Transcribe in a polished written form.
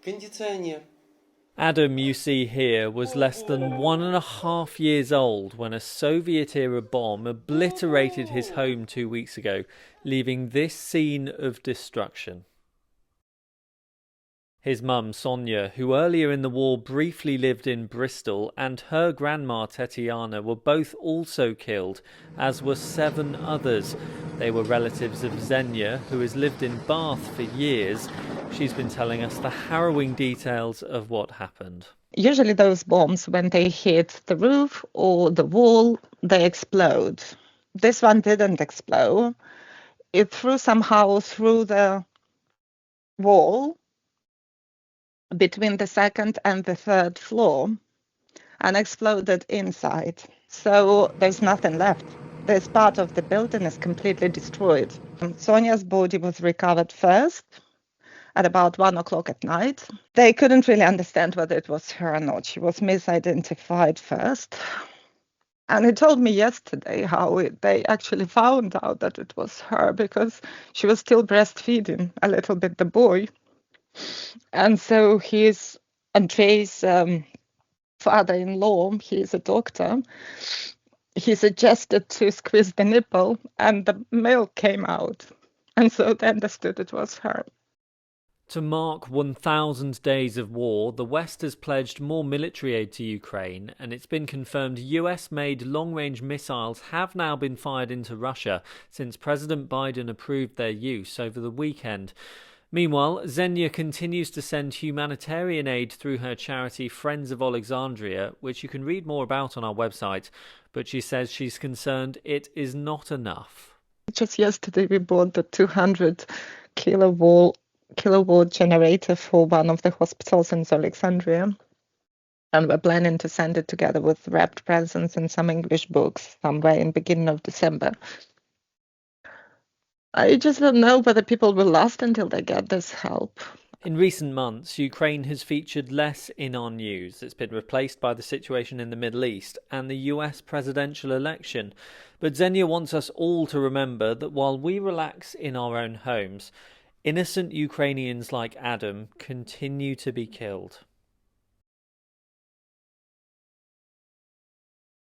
Кондиционер. Adam, you see here, was less than 1.5 years old when a Soviet-era bomb obliterated his home 2 weeks ago, leaving this scene of destruction. His mum, Sonia, who earlier in the war briefly lived in Bristol, and her grandma, Tetiana, were both also killed, as were 7 others. They were relatives of Xenia, who has lived in Bath for years. She's been telling us the harrowing details of what happened. Usually those bombs, when they hit the roof or the wall, they explode. This one didn't explode. It threw somehow through the wall between the second and the third floor and exploded inside. So there's nothing left. This part of the building is completely destroyed. Sonia's body was recovered first at about 1 o'clock at night. They couldn't really understand whether it was her or not. She was misidentified first. And he told me yesterday how they actually found out that it was her because she was still breastfeeding a little bit the boy. And so his Andrei's father-in-law, he's a doctor, he suggested to squeeze the nipple and the milk came out. And so they understood it was her. To mark 1,000 days of war, the West has pledged more military aid to Ukraine, and it's been confirmed US-made long-range missiles have now been fired into Russia since President Biden approved their use over the weekend. Meanwhile, Xenia continues to send humanitarian aid through her charity Friends of Alexandria, which you can read more about on our website, but she says she's concerned it is not enough. Just yesterday we bought the 200 kilowatt generator for one of the hospitals in Alexandria, and we're planning to send it together with wrapped presents and some English books somewhere in beginning of December. I just don't know whether people will last until they get this help. In recent months, Ukraine has featured less in our news. It's been replaced by the situation in the Middle East and the US presidential election. But Xenia wants us all to remember that while we relax in our own homes, innocent Ukrainians like Adam continue to be killed.